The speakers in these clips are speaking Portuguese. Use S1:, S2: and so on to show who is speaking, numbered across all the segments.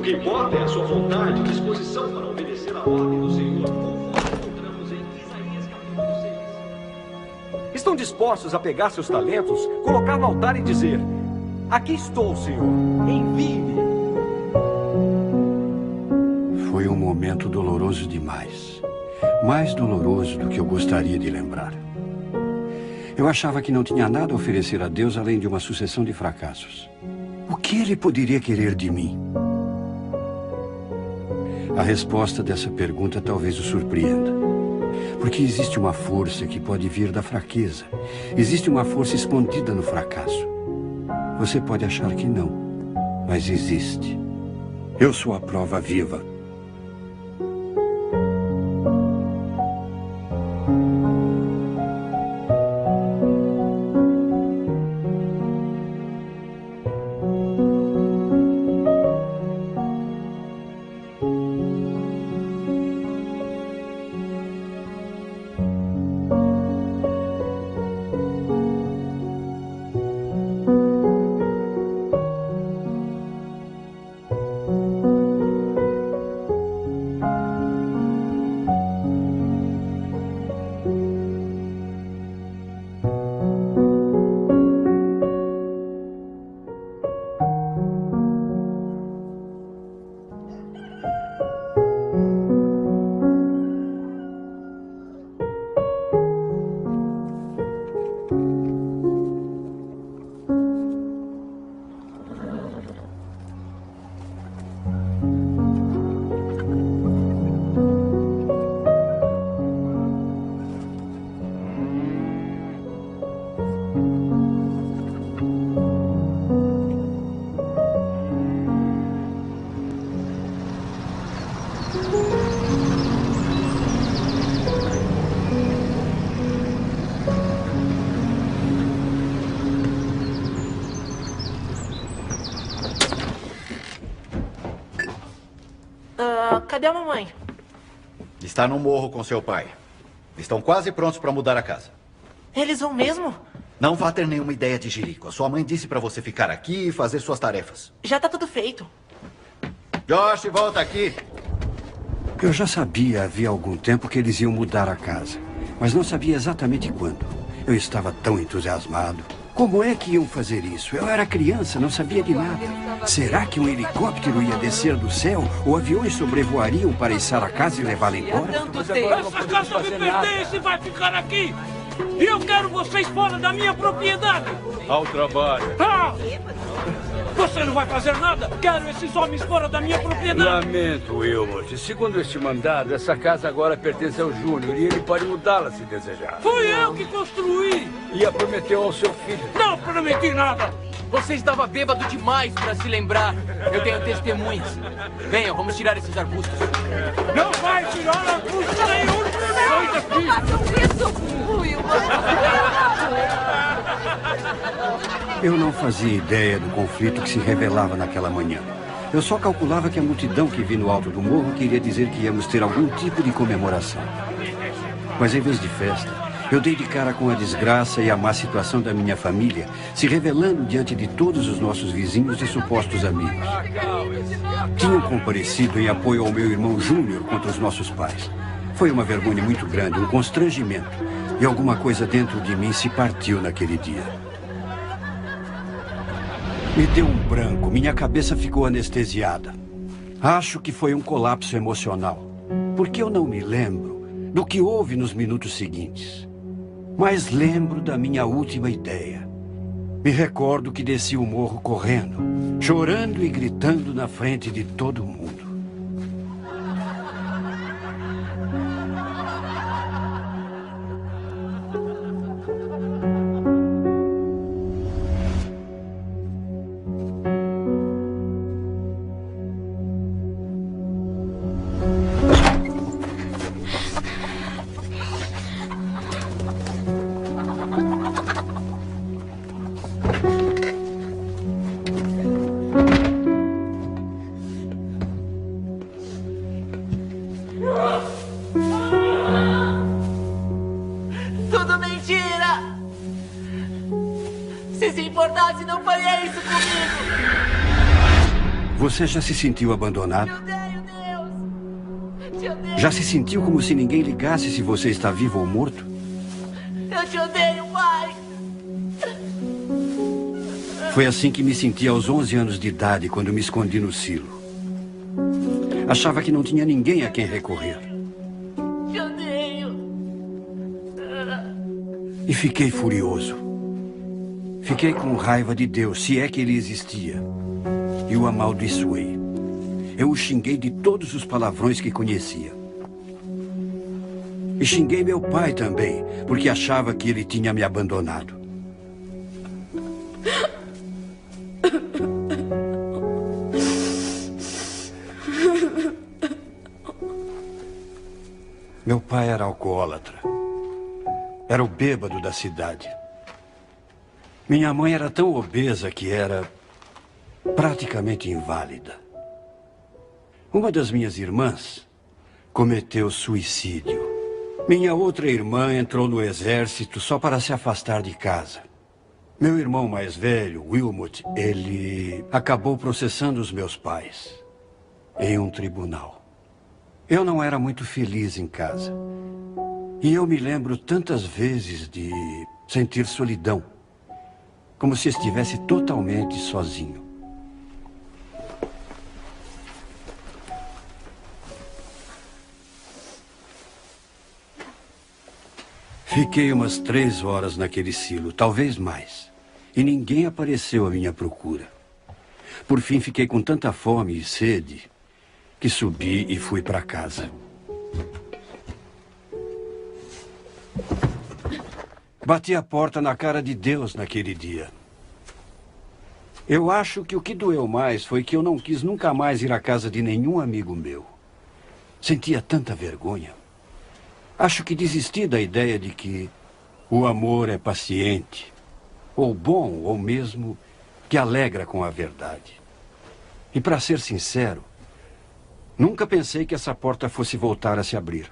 S1: que importa é a sua vontade e disposição para obedecer à ordem do Senhor, conforme encontramos em Isaías capítulo 6.
S2: Estão dispostos a pegar seus talentos, colocar no altar e dizer: aqui estou, Senhor, envie-me.
S3: Foi um momento doloroso demais. Mais doloroso do que eu gostaria de lembrar. Eu achava que não tinha nada a oferecer a Deus além de uma sucessão de fracassos. O que ele poderia querer de mim? A resposta dessa pergunta talvez o surpreenda. Porque existe uma força que pode vir da fraqueza. Existe uma força escondida no fracasso. Você pode achar que não, mas existe. Eu sou a prova viva.
S4: Cadê a mamãe?
S5: Está no morro com seu pai. Estão quase prontos para mudar a casa.
S4: Eles vão mesmo?
S5: Não vá ter nenhuma ideia de jirico. A sua mãe disse para você ficar aqui e fazer suas tarefas.
S4: Já tá tudo feito.
S5: Josh, volta aqui.
S3: Eu já sabia havia algum tempo que eles iam mudar a casa, mas não sabia exatamente quando. Eu estava tão entusiasmado. Como é que iam fazer isso? Eu era criança, não sabia de nada. Será que um helicóptero ia descer do céu? Ou aviões sobrevoariam para içar a casa e levá-la embora?
S6: Essa casa me pertence e vai ficar aqui! E eu quero vocês fora da minha propriedade!
S7: Ao trabalho.
S6: Ah! Você não vai fazer nada? Quero esses homens fora da minha propriedade!
S7: Lamento, Wilmot. Segundo este mandado, essa casa agora pertence ao Júnior e ele pode mudá-la se desejar.
S6: Fui eu que construí!
S7: E a prometeu ao seu filho.
S6: Não prometi nada!
S8: Você estava bêbado demais para se lembrar. Eu tenho testemunhas. Venham, vamos tirar esses arbustos.
S6: Não vai tirar arbusto nenhum! Sai daqui!
S9: Não façam isso!
S3: Eu não fazia ideia do conflito que se revelava naquela manhã. Eu só calculava que a multidão que vi no alto do morro queria dizer que íamos ter algum tipo de comemoração. Mas em vez de festa, eu dei de cara com a desgraça e a má situação da minha família, se revelando diante de todos os nossos vizinhos e supostos amigos. Tinham comparecido em apoio ao meu irmão Júnior contra os nossos pais. Foi uma vergonha muito grande, um constrangimento. E alguma coisa dentro de mim se partiu naquele dia. Me deu um branco, minha cabeça ficou anestesiada. Acho que foi um colapso emocional, porque eu não me lembro do que houve nos minutos seguintes. Mas lembro da minha última ideia. Me recordo que desci o morro correndo, chorando e gritando na frente de todo mundo.
S4: Tudo mentira! Se importasse, não faria isso comigo!
S3: Você já se sentiu abandonado?
S9: Te odeio, Deus. Te odeio.
S3: Já se sentiu como se ninguém ligasse se você está vivo ou morto?
S9: Eu te odeio, pai.
S3: Foi assim que me senti aos 11 anos de idade, quando me escondi no silo. Achava que não tinha ninguém a quem recorrer.
S9: Te odeio.
S3: E fiquei furioso. Fiquei com raiva de Deus, se é que ele existia. E o amaldiçoei. Eu o xinguei de todos os palavrões que conhecia. E xinguei meu pai também, porque achava que ele tinha me abandonado. Meu pai era alcoólatra. Era o bêbado da cidade. Minha mãe era tão obesa que era praticamente inválida. Uma das minhas irmãs cometeu suicídio. Minha outra irmã entrou no exército só para se afastar de casa. Meu irmão mais velho, Wilmot, ele acabou processando os meus pais em um tribunal. Eu não era muito feliz em casa. E eu me lembro tantas vezes de sentir solidão, como se estivesse totalmente sozinho. Fiquei umas 3 horas naquele silo, talvez mais. E ninguém apareceu à minha procura. Por fim, fiquei com tanta fome e sede que subi e fui para casa. Bati a porta na cara de Deus naquele dia. Eu acho que o que doeu mais foi que eu não quis nunca mais ir à casa de nenhum amigo meu. Sentia tanta vergonha. Acho que desisti da ideia de que o amor é paciente, ou bom, ou mesmo que alegra com a verdade. E para ser sincero, nunca pensei que essa porta fosse voltar a se abrir.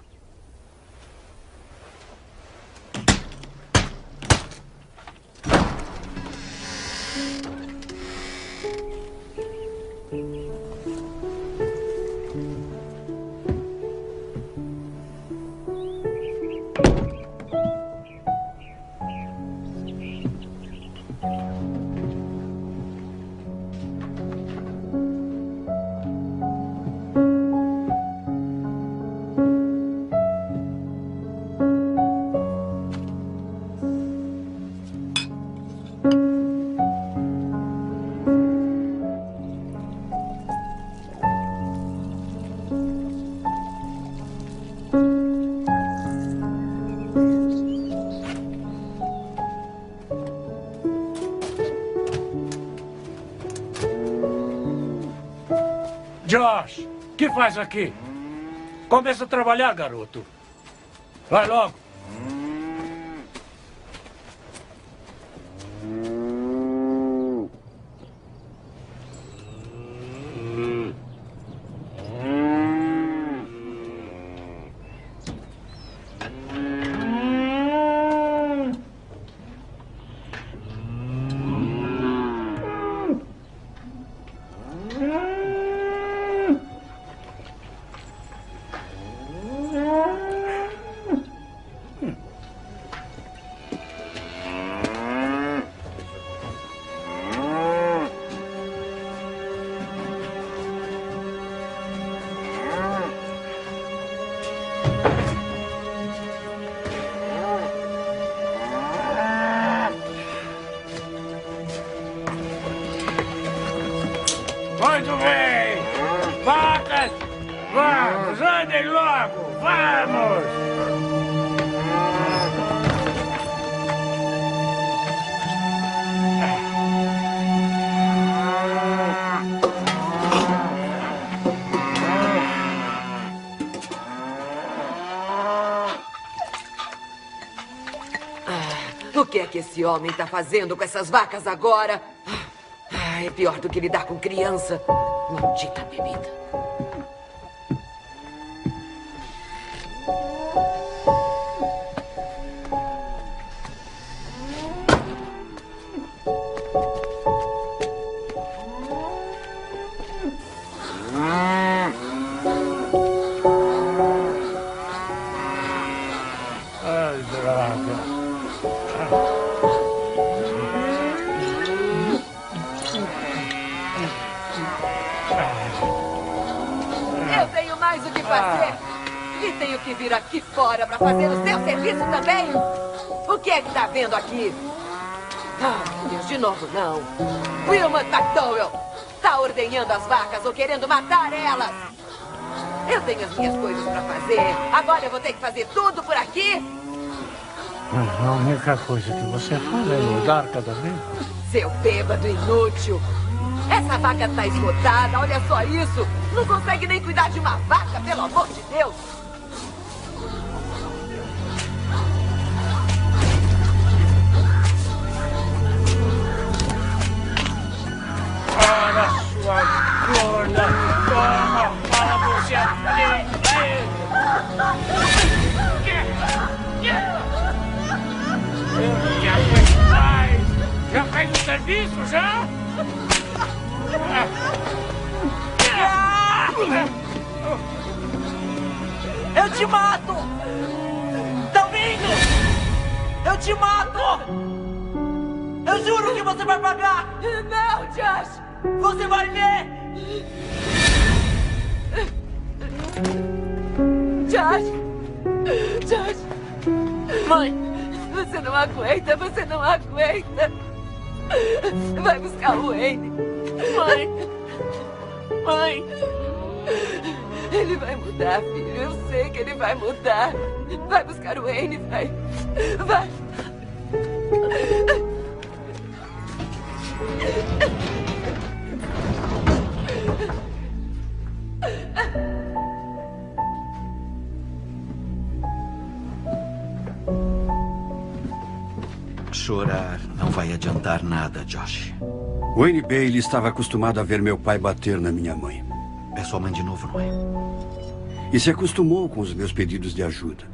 S6: Josh, o que faz aqui? Começa a trabalhar, garoto. Vai logo. Muito bem! Vacas! Vamos, andem logo! Vamos!
S10: O que é que esse homem está fazendo com essas vacas agora? É pior do que lidar com criança. Maldita bebida. tenho mais o que fazer. E tenho que vir aqui fora para fazer o seu serviço também. O que é que tá vendo aqui? Ah, meu Deus, de novo não. Wilmot McDowell tá ordenhando as vacas ou querendo matar elas. Eu tenho as minhas coisas para fazer. Agora eu vou ter que fazer tudo por aqui?
S6: A única coisa que você faz é mudar cada vez.
S10: Seu bêbado inútil. Essa vaca tá esgotada, olha só isso. Não consegue nem cuidar de uma vaca, pelo amor de Deus.
S6: Para sua gorda, toma para você aprender. Eu não aguento mais. Já fez o serviço, já?
S4: Eu te mato! Tá ouvindo? Eu te mato! Eu juro que você vai pagar!
S10: Não, Josh!
S4: Você vai ver!
S10: Josh! Josh!
S4: Mãe!
S10: Você não aguenta, você não aguenta! Vai buscar o Wayne!
S4: Mãe! Mãe!
S10: Ele vai mudar, filho. Eu sei que ele vai mudar. Vai buscar o Wayne, vai. Vai.
S5: Chorar não vai adiantar nada, Josh.
S3: Wayne Bailey estava acostumado a ver meu pai bater na minha mãe.
S5: É sua mãe de novo, não é?
S3: E se acostumou com os meus pedidos de ajuda.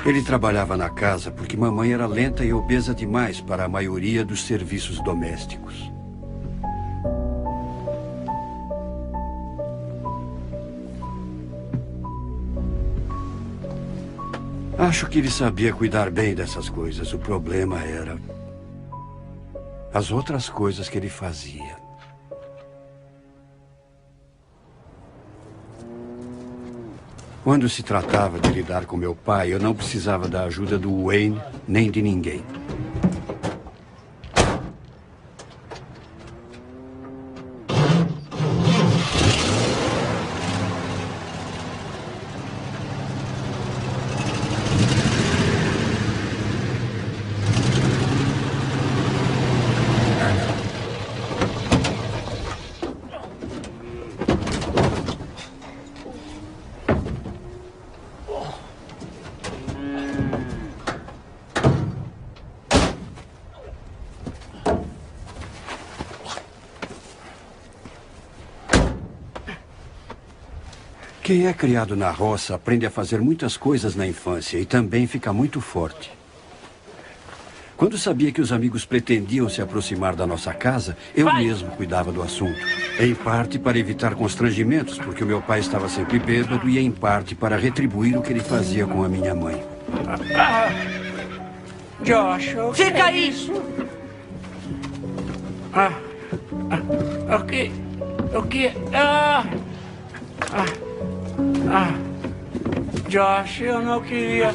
S3: Ele trabalhava na casa porque mamãe era lenta e obesa demais para a maioria dos serviços domésticos. Acho que ele sabia cuidar bem dessas coisas. O problema era as outras coisas que ele fazia. Quando se tratava de lidar com meu pai, eu não precisava da ajuda do Wayne nem de ninguém. Quem é criado na roça aprende a fazer muitas coisas na infância e também fica muito forte. Quando sabia que os amigos pretendiam se aproximar da nossa casa, eu mesmo cuidava do assunto. Em parte para evitar constrangimentos, porque o meu pai estava sempre bêbado, e em parte para retribuir o que ele fazia com a minha mãe.
S6: Josh,
S4: fica aí!
S6: O que? Josh, eu não queria.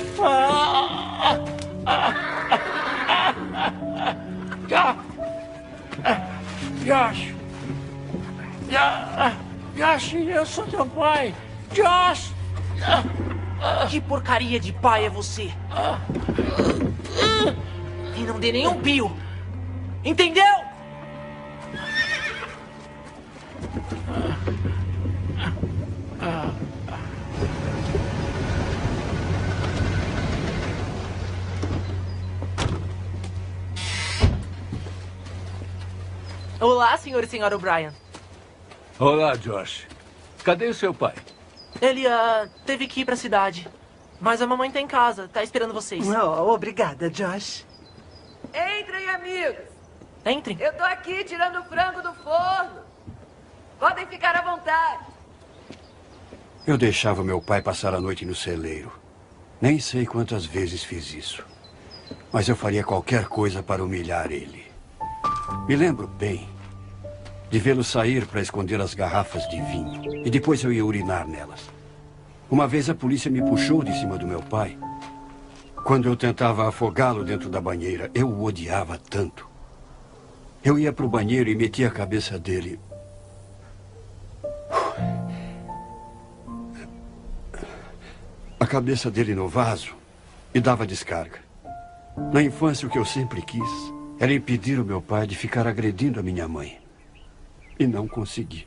S6: Josh, eu sou teu pai. Josh!
S4: Que porcaria de pai é você? E não dê nenhum pio. Entendeu? Olá, senhor e senhora O'Brien.
S7: Olá, Josh. Cadê o seu pai?
S4: Ele, teve que ir pra cidade. Mas a mamãe tá em casa, tá esperando vocês.
S11: Oh, obrigada, Josh.
S10: Entrem, amigos.
S4: Entrem.
S10: Eu tô aqui tirando o frango do forno. Podem ficar à vontade.
S3: Eu deixava meu pai passar a noite no celeiro. Nem sei quantas vezes fiz isso. Mas eu faria qualquer coisa para humilhar ele. Me lembro bem de vê-lo sair para esconder as garrafas de vinho. E depois eu ia urinar nelas. Uma vez a polícia me puxou de cima do meu pai. Quando eu tentava afogá-lo dentro da banheira, eu o odiava tanto. Eu ia para o banheiro e metia a cabeça dele. A cabeça dele no vaso e dava descarga. Na infância, o que eu sempre quis era impedir o meu pai de ficar agredindo a minha mãe. E não consegui.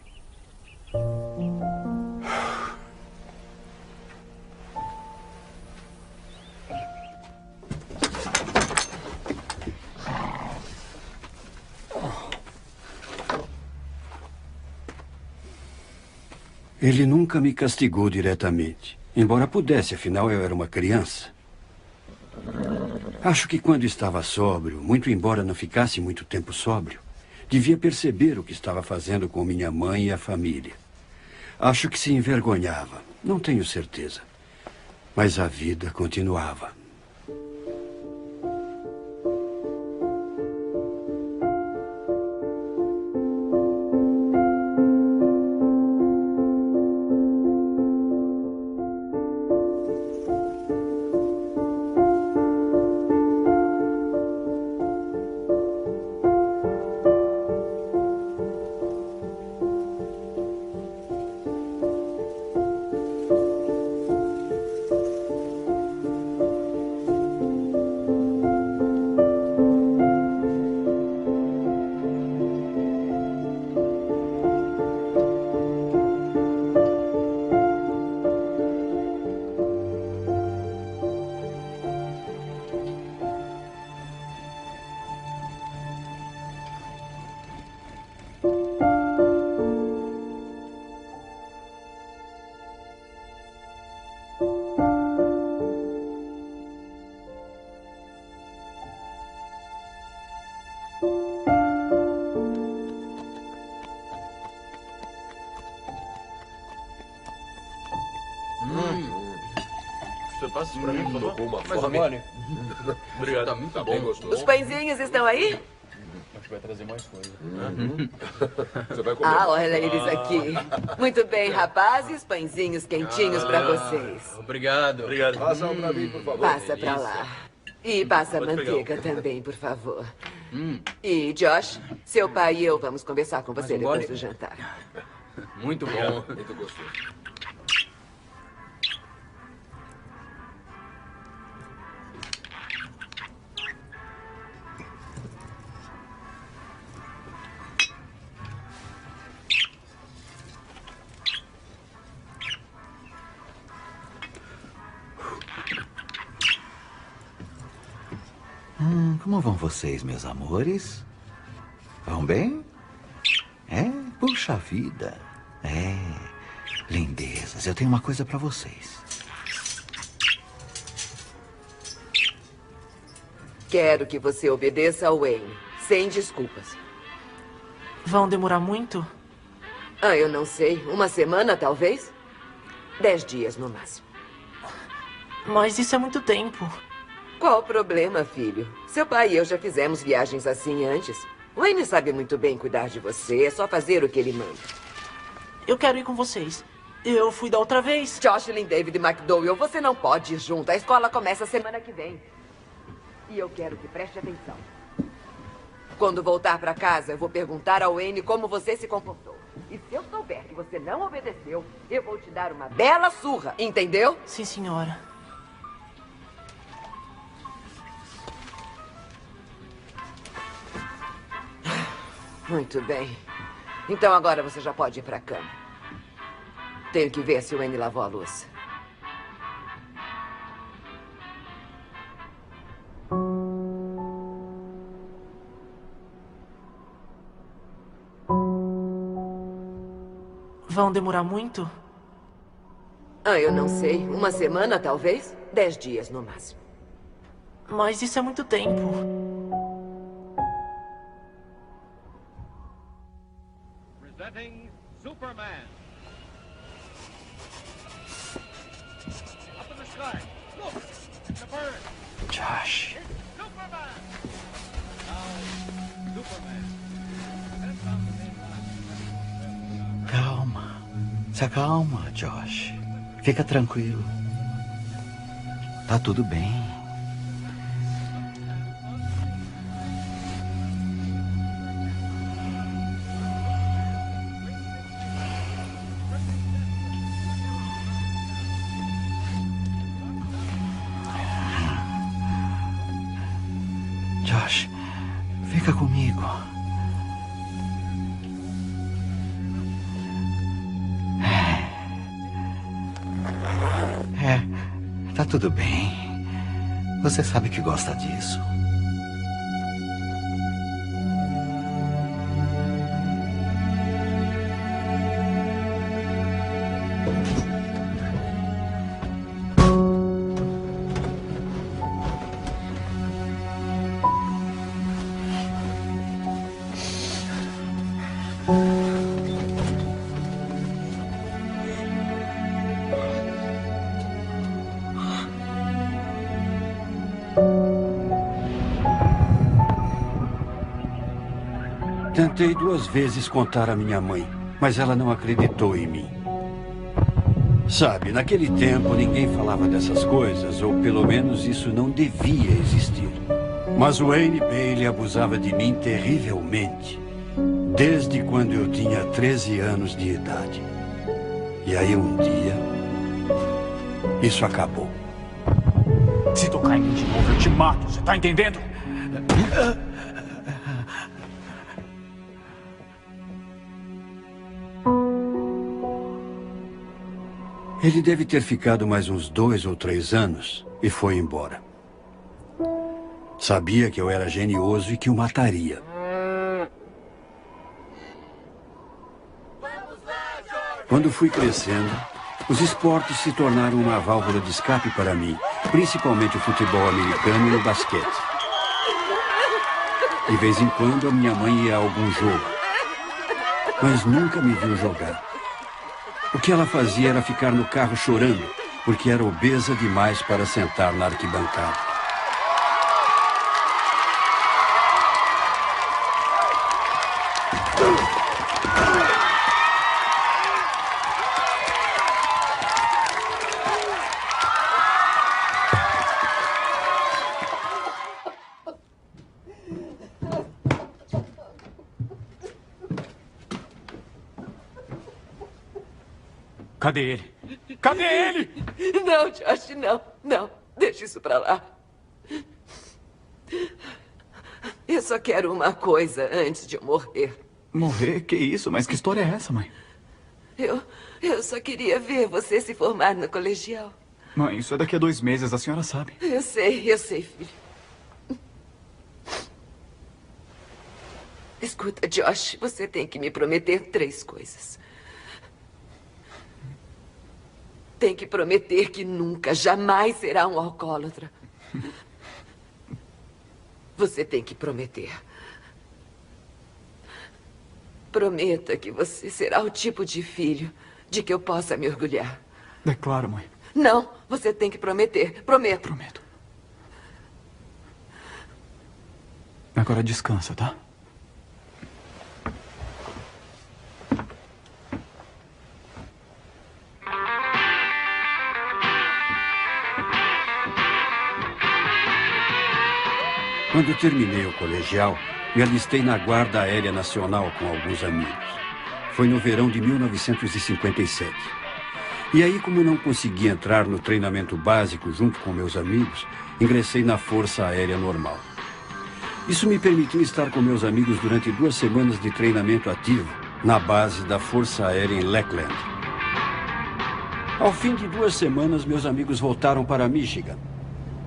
S3: Ele nunca me castigou diretamente, embora pudesse, afinal eu era uma criança. Acho que quando estava sóbrio, muito embora não ficasse muito tempo sóbrio, devia perceber o que estava fazendo com minha mãe e a família. Acho que se envergonhava, não tenho certeza. Mas a vida continuava.
S1: Você passa isso pra mim, por favor? Uma
S8: Mais
S1: fome.
S8: Obrigado. Tá muito bem gostoso.
S10: Os pãezinhos estão aí?
S8: Acho que vai trazer mais coisa.
S1: Você vai comer.
S10: Ah, olha eles aqui. Muito bem, rapazes, pãezinhos quentinhos pra vocês.
S8: Obrigado.
S1: Obrigado. Passa um pra mim, por favor.
S10: Passa pra lá. E passa a
S1: Pode pegar
S10: manteiga também, por favor. E, Josh, seu pai e eu vamos conversar com você depois do jantar.
S8: Muito bom.
S1: Muito gostoso.
S5: Como vão vocês, meus amores? Vão bem? É? Puxa vida. É. Lindezas, eu tenho uma coisa pra vocês.
S10: Quero que você obedeça ao Wayne, sem desculpas.
S12: Vão demorar muito?
S10: Ah, eu não sei. Uma semana, talvez? 10 dias, no máximo.
S12: Mas isso é muito tempo.
S10: Qual o problema, filho? Seu pai e eu já fizemos viagens assim antes. Wayne sabe muito bem cuidar de você. É só fazer o que ele manda.
S12: Eu quero ir com vocês. Eu fui da outra vez.
S10: Jocelyn, David e McDowell, você não pode ir junto. A escola começa semana que vem. E eu quero que preste atenção. Quando voltar pra casa, eu vou perguntar ao Wayne como você se comportou. E se eu souber que você não obedeceu, eu vou te dar uma bela surra. Entendeu?
S12: Sim, senhora.
S10: Muito bem. Então agora você já pode ir pra cama. Tenho que ver se o Wayne lavou a louça.
S12: Vão demorar muito?
S10: Ah, eu não sei. Uma semana, talvez? 10 dias, no máximo.
S12: Mas isso é muito tempo.
S13: Presenting Superman. Up in the sky. Look! The bird.
S5: Josh.
S13: It's Superman! Now, Superman. Sent on the main line.
S5: Se acalma, Josh. Fica tranquilo. Tá tudo bem. Josh, fica comigo. Tá tudo bem. Você sabe que gosta disso.
S3: Tentei 2 vezes contar à minha mãe, mas ela não acreditou em mim. Sabe, naquele tempo ninguém falava dessas coisas, ou pelo menos isso não devia existir. Mas o Wayne Bailey abusava de mim terrivelmente, desde quando eu tinha 13 anos de idade. E aí um dia, isso acabou.
S14: Se tocar em mim de novo, eu te mato, você tá entendendo?
S3: Ele deve ter ficado mais uns 2 ou 3 anos e foi embora. Sabia que eu era genioso e que o mataria. Quando fui crescendo, os esportes se tornaram uma válvula de escape para mim, principalmente o futebol americano e o basquete. De vez em quando, a minha mãe ia a algum jogo, mas nunca me viu jogar. O que ela fazia era ficar no carro chorando, porque era obesa demais para sentar na arquibancada.
S14: Cadê ele? Cadê ele?
S10: Não, Josh, não. Não, deixa isso pra lá. Eu só quero uma coisa antes de eu morrer.
S14: Morrer? Que isso? Mas que história é essa, mãe?
S10: Eu só queria ver você se formar no colegial.
S14: Mãe, isso é daqui a 2 meses, a senhora sabe.
S10: Eu sei, filho. Escuta, Josh, você tem que me prometer 3 coisas. Tem que prometer que nunca, jamais será um alcoólatra. Você tem que prometer. Prometa que você será o tipo de filho de que eu possa me orgulhar.
S14: É claro, mãe.
S10: Não, você tem que prometer. Prometo.
S14: Prometo. Agora descansa, tá?
S3: Quando terminei o colegial, me alistei na Guarda Aérea Nacional com alguns amigos. Foi no verão de 1957. E aí, como não consegui entrar no treinamento básico junto com meus amigos, ingressei na Força Aérea Normal. Isso me permitiu estar com meus amigos durante 2 semanas de treinamento ativo na base da Força Aérea em Lackland. Ao fim de 2 semanas, meus amigos voltaram para Michigan.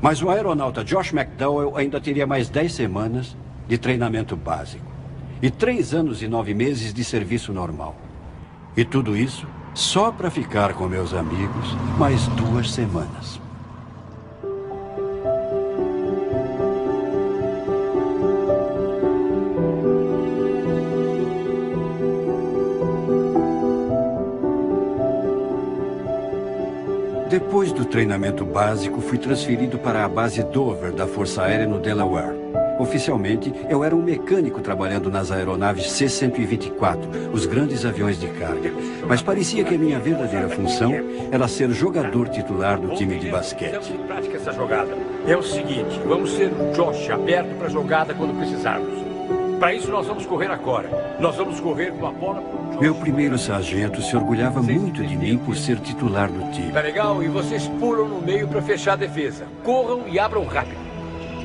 S3: Mas o aeronauta Josh McDowell ainda teria mais 10 semanas de treinamento básico e 3 anos e 9 meses de serviço normal. E tudo isso só para ficar com meus amigos mais 2 semanas. Depois do treinamento básico, fui transferido para a base Dover da Força Aérea no Delaware. Oficialmente, eu era um mecânico trabalhando nas aeronaves C-124, os grandes aviões de carga. Mas parecia que a minha verdadeira função era ser jogador titular do time de basquete.
S7: Em prática essa jogada. É o seguinte, vamos ser o Josh aberto para a jogada quando precisarmos. Para isso nós vamos correr agora. Nós vamos correr com a bola pro Josh.
S3: Meu primeiro sargento se orgulhava muito de mim por ser titular do time.
S7: Tá legal? E vocês pulam no meio para fechar a defesa. Corram e abram rápido.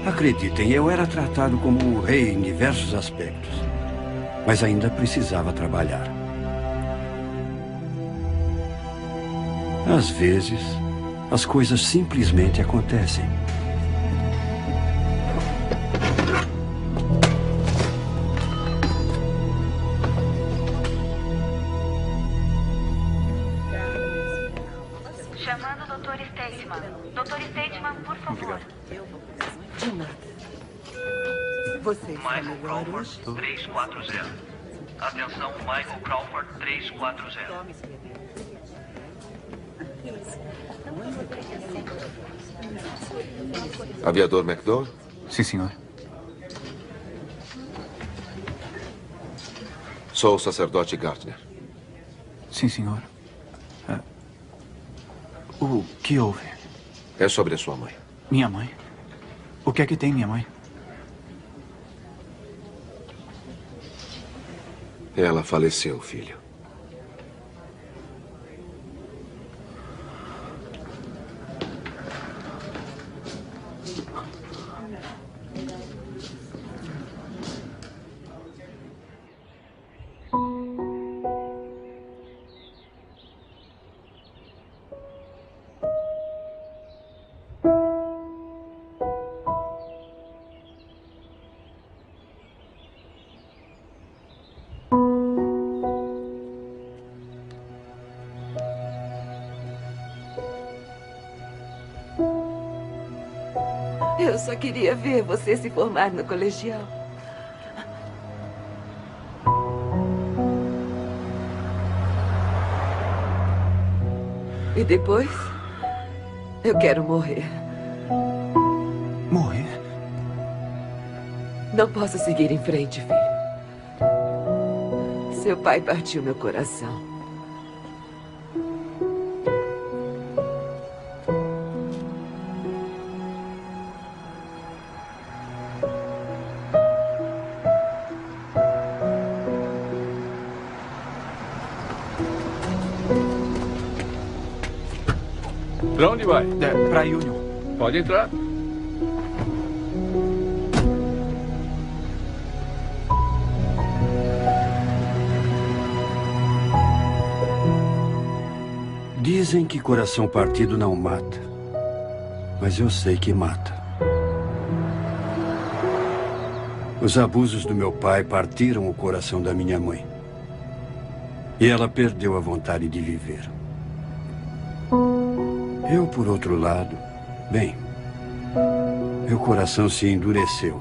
S3: Acreditem, eu era tratado como um rei em diversos aspectos. Mas ainda precisava trabalhar. Às vezes, as coisas simplesmente acontecem.
S15: Chamando o Dr. Stateman. Dr. Stateman, por favor.
S10: De nada. Você está
S16: Michael
S10: melhor
S16: Crawford,
S10: hoje?
S16: 340. Atenção, Michael Crawford, 340.
S17: Aviador McDowell?
S18: Sim, senhor.
S17: Sou o sacerdote Gardner.
S18: Sim, senhor. O que houve?
S17: É sobre a sua mãe.
S18: Minha mãe? O que é que tem, minha mãe?
S17: Ela faleceu, filho.
S10: Eu só queria ver você se formar no colegial. E depois, eu quero morrer.
S18: Morrer?
S10: Não posso seguir em frente, filho. Seu pai partiu meu coração.
S7: Pra onde vai?
S18: Pra Union.
S7: Pode entrar.
S3: Dizem que coração partido não mata. Mas eu sei que mata. Os abusos do meu pai partiram o coração da minha mãe. E ela perdeu a vontade de viver. Eu, por outro lado, bem, meu coração se endureceu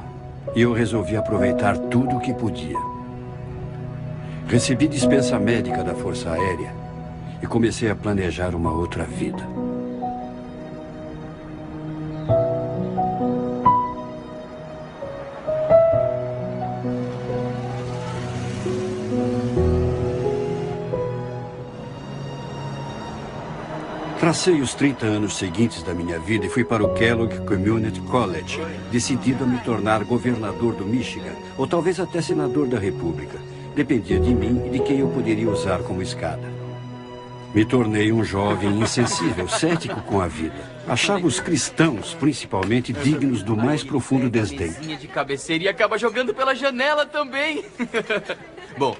S3: e eu resolvi aproveitar tudo o que podia. Recebi dispensa médica da Força Aérea e comecei a planejar uma outra vida. Tracei os 30 anos seguintes da minha vida e fui para o Kellogg Community College, decidido a me tornar governador do Michigan, ou talvez até senador da República. Dependia de mim e de quem eu poderia usar como escada. Me tornei um jovem insensível, cético com a vida. Achava os cristãos, principalmente, dignos do mais profundo desdém.
S8: De cabeceira e acaba jogando pela janela também. Bom,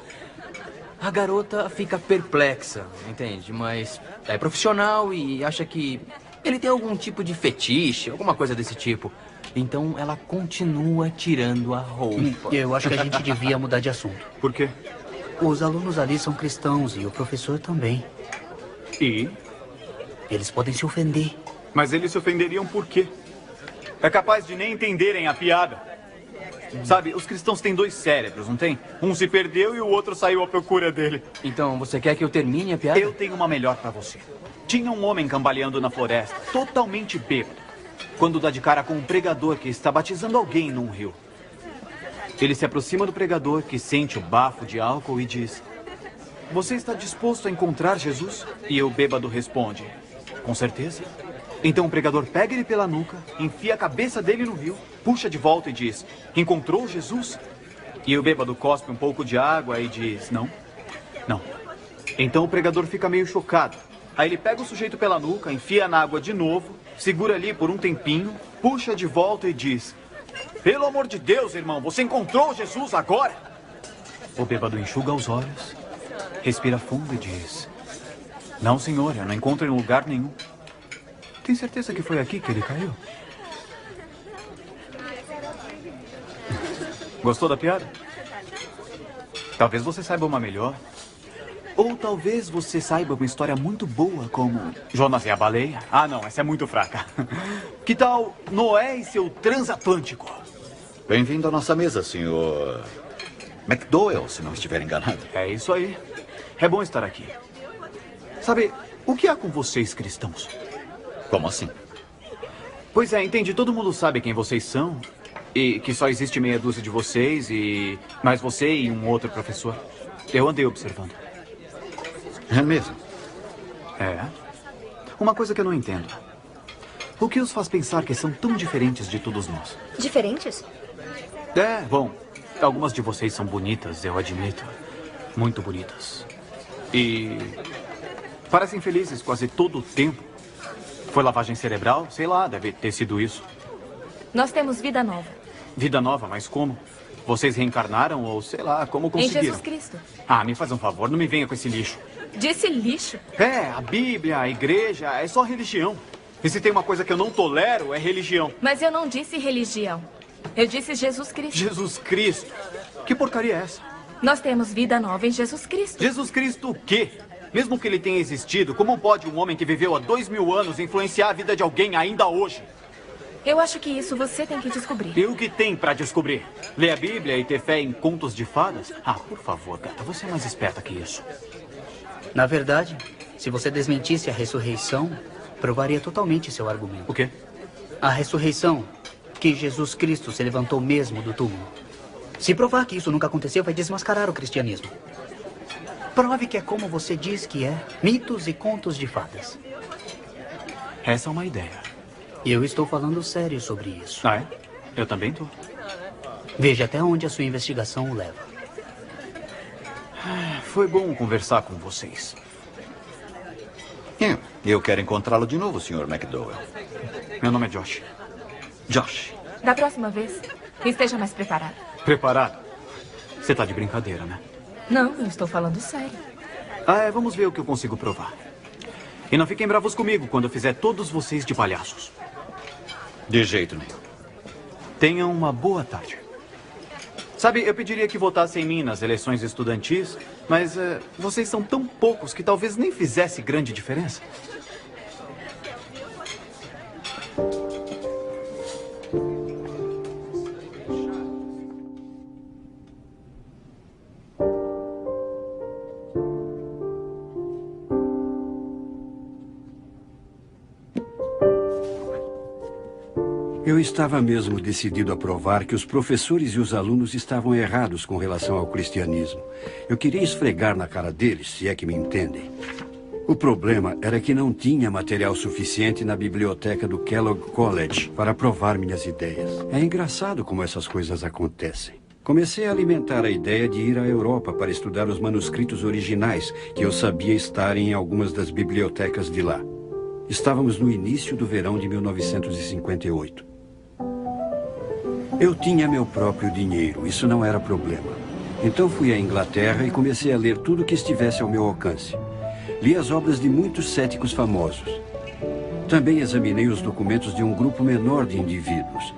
S8: a garota fica perplexa, entende? Mas é profissional e acha que ele tem algum tipo de fetiche, alguma coisa desse tipo. Então ela continua tirando a roupa.
S19: Eu acho que a gente devia mudar de assunto.
S18: Por quê?
S19: Os alunos ali são cristãos e o professor também.
S18: E?
S19: Eles podem se ofender.
S18: Mas eles se ofenderiam por quê? É capaz de nem entenderem a piada. Sabe, os cristãos têm dois cérebros, não tem? Um se perdeu e o outro saiu à procura dele.
S8: Então, você quer que eu termine a piada?
S18: Eu tenho uma melhor pra você. Tinha um homem cambaleando na floresta, totalmente bêbado, quando dá de cara com um pregador que está batizando alguém num rio. Ele se aproxima do pregador, que sente o bafo de álcool, e diz: você está disposto a encontrar Jesus? E o bêbado responde: com certeza. Então o pregador pega ele pela nuca, enfia a cabeça dele no rio, puxa de volta e diz: encontrou Jesus? E o bêbado cospe um pouco de água e diz: não, não. Então o pregador fica meio chocado. Aí ele pega o sujeito pela nuca, enfia na água de novo, segura ali por um tempinho, puxa de volta e diz: pelo amor de Deus, irmão, você encontrou Jesus agora? O bêbado enxuga os olhos, respira fundo e diz: não, senhor, eu não encontro em lugar nenhum. Tem certeza que foi aqui que ele caiu? Gostou da piada? Talvez você saiba uma melhor. Ou talvez você saiba uma história muito boa como Jonas e a baleia. Ah, não, essa é muito fraca. Que tal Noé e seu transatlântico?
S5: Bem-vindo à nossa mesa, senhor McDowell, se não estiver enganado.
S18: É isso aí. É bom estar aqui. Sabe, o que há com vocês, cristãos?
S5: Como assim?
S18: Pois é, entendi. Todo mundo sabe quem vocês são. E que só existe meia dúzia de vocês e mais você e um outro professor. Eu andei observando.
S5: É mesmo?
S18: É. Uma coisa que eu não entendo. O que os faz pensar que são tão diferentes de todos nós?
S20: Diferentes?
S18: É, bom, algumas de vocês são bonitas, eu admito. Muito bonitas. E parecem felizes quase todo o tempo. Foi lavagem cerebral? Sei lá, deve ter sido isso.
S20: Nós temos vida nova.
S18: Vida nova, mas como? Vocês reencarnaram ou sei lá, como conseguiram?
S20: Em Jesus Cristo.
S18: Ah, me faz um favor, não me venha com esse lixo.
S20: Disse lixo?
S18: É, a Bíblia, a igreja, é só religião. E se tem uma coisa que eu não tolero, é religião.
S20: Mas eu não disse religião. Eu disse Jesus Cristo.
S18: Jesus Cristo? Que porcaria é essa?
S20: Nós temos vida nova em Jesus Cristo.
S18: Jesus Cristo o quê? Mesmo que ele tenha existido, como pode um homem que viveu há 2000 anos influenciar a vida de alguém ainda hoje?
S20: Eu acho que isso você tem que descobrir.
S18: E o que tem pra descobrir? Ler a Bíblia e ter fé em contos de fadas? Ah, por favor, gata, você é mais esperta que isso.
S19: Na verdade, se você desmentisse a ressurreição, provaria totalmente seu argumento.
S18: O quê?
S19: A ressurreição, que Jesus Cristo se levantou mesmo do túmulo. Se provar que isso nunca aconteceu, vai desmascarar o cristianismo. Prove que é como você diz que é, mitos e contos de fadas.
S18: Essa é uma ideia.
S19: Eu estou falando sério sobre isso.
S18: Ah, é? Eu também tô.
S19: Veja até onde a sua investigação o leva.
S18: Foi bom conversar com vocês.
S5: Eu quero encontrá-lo de novo, Sr. McDowell.
S18: Meu nome é Josh.
S5: Josh.
S20: Da próxima vez, esteja mais preparado.
S18: Preparado? Você tá de brincadeira, né?
S20: Não, eu estou falando sério.
S18: Ah, é, vamos ver o que eu consigo provar. E não fiquem bravos comigo quando eu fizer todos vocês de palhaços.
S5: De jeito nenhum.
S18: Tenham uma boa tarde. Sabe, eu pediria que votassem em mim nas eleições estudantis, mas vocês são tão poucos que talvez nem fizesse grande diferença.
S3: Eu estava mesmo decidido a provar que os professores e os alunos estavam errados com relação ao cristianismo. Eu queria esfregar na cara deles, se é que me entendem. O problema era que não tinha material suficiente na biblioteca do Kellogg College para provar minhas ideias. É engraçado como essas coisas acontecem. Comecei a alimentar a ideia de ir à Europa para estudar os manuscritos originais que eu sabia estarem em algumas das bibliotecas de lá. Estávamos no início do verão de 1958. Eu tinha meu próprio dinheiro, isso não era problema. Então fui à Inglaterra e comecei a ler tudo que estivesse ao meu alcance. Li as obras de muitos céticos famosos. Também examinei os documentos de um grupo menor de indivíduos,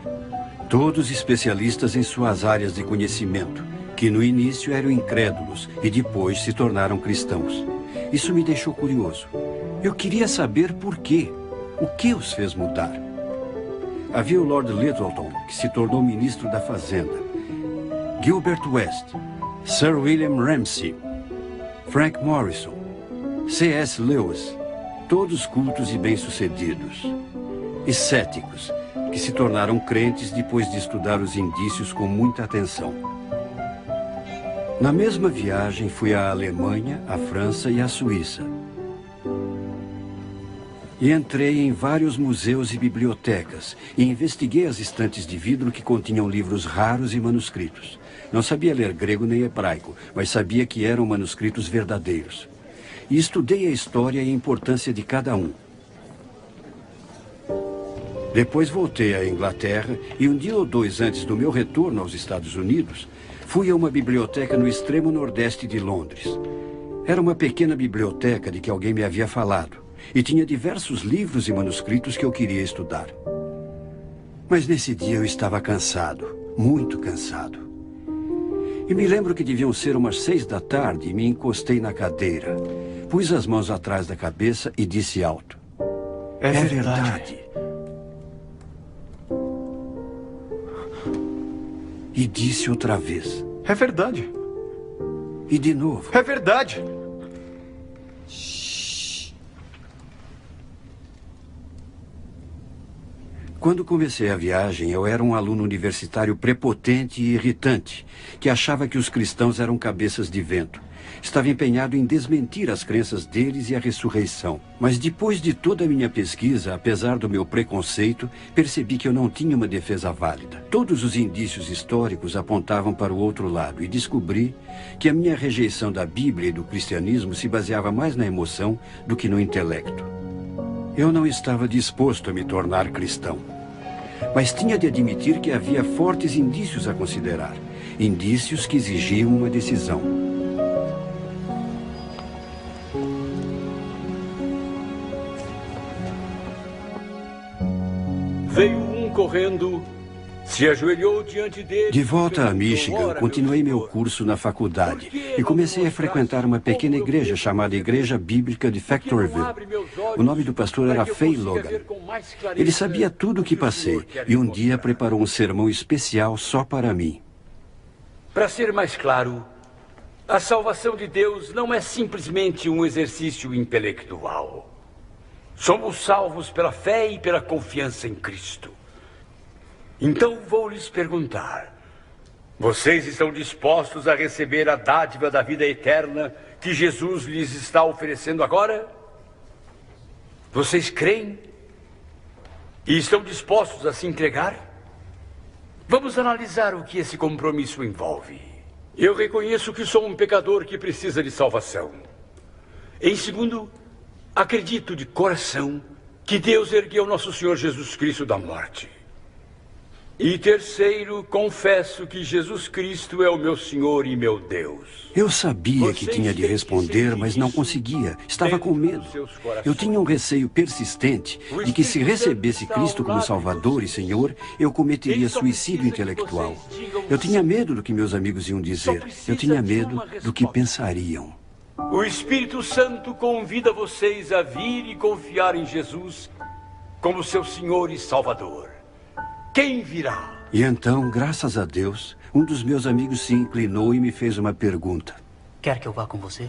S3: todos especialistas em suas áreas de conhecimento, que no início eram incrédulos e depois se tornaram cristãos. Isso me deixou curioso. Eu queria saber por quê. O que os fez mudar? Havia o Lord Lyttelton, que se tornou ministro da Fazenda. Gilbert West, Sir William Ramsay, Frank Morrison, C.S. Lewis, todos cultos e bem-sucedidos. E céticos, que se tornaram crentes depois de estudar os indícios com muita atenção. Na mesma viagem, fui à Alemanha, à França e à Suíça. E entrei em vários museus e bibliotecas e investiguei as estantes de vidro que continham livros raros e manuscritos. Não sabia ler grego nem hebraico, mas sabia que eram manuscritos verdadeiros. E estudei a história e a importância de cada um. Depois voltei à Inglaterra e um dia ou dois antes do meu retorno aos Estados Unidos, fui a uma biblioteca no extremo nordeste de Londres. Era uma pequena biblioteca de que alguém me havia falado. E tinha diversos livros e manuscritos que eu queria estudar. Mas nesse dia eu estava cansado, muito cansado. E me lembro que deviam ser umas 6 da tarde e me encostei na cadeira. Pus as mãos atrás da cabeça e disse alto: É verdade. E disse outra vez:
S18: É verdade.
S3: E de novo:
S18: É verdade.
S3: Quando comecei a viagem, eu era um aluno universitário prepotente e irritante, que achava que os cristãos eram cabeças de vento. Estava empenhado em desmentir as crenças deles e a ressurreição. Mas depois de toda a minha pesquisa, apesar do meu preconceito, percebi que eu não tinha uma defesa válida. Todos os indícios históricos apontavam para o outro lado e descobri que a minha rejeição da Bíblia e do cristianismo se baseava mais na emoção do que no intelecto. Eu não estava disposto a me tornar cristão. Mas tinha de admitir que havia fortes indícios a considerar. Indícios que exigiam uma decisão.
S7: Veio um correndo, se ajoelhou diante dele.
S3: De volta a Michigan, continuei meu curso na faculdade e comecei a frequentar uma pequena igreja chamada Igreja Bíblica de Factorville. O nome do pastor era Fay Logan. Ele sabia tudo o que passei e um dia preparou um sermão especial só para mim.
S7: Para ser mais claro, a salvação de Deus não é simplesmente um exercício intelectual. Somos salvos pela fé e pela confiança em Cristo. Então vou lhes perguntar: vocês estão dispostos a receber a dádiva da vida eterna que Jesus lhes está oferecendo agora? Vocês creem? E estão dispostos a se entregar? Vamos analisar o que esse compromisso envolve. Eu reconheço que sou um pecador que precisa de salvação. Em segundo, acredito de coração que Deus ergueu nosso Senhor Jesus Cristo da morte. E terceiro, confesso que Jesus Cristo é o meu Senhor e meu Deus.
S3: Eu sabia que tinha de responder, mas não conseguia. Estava com medo. Eu tinha um receio persistente de que se recebesse Cristo como Salvador e Senhor, eu cometeria suicídio intelectual. Eu tinha medo do que meus amigos iam dizer. Eu tinha medo do que pensariam.
S7: O Espírito Santo convida vocês a vir e confiar em Jesus como seu Senhor e Salvador. Quem virá?
S3: E então, graças a Deus, um dos meus amigos se inclinou e me fez uma pergunta.
S19: Quer que eu vá com você?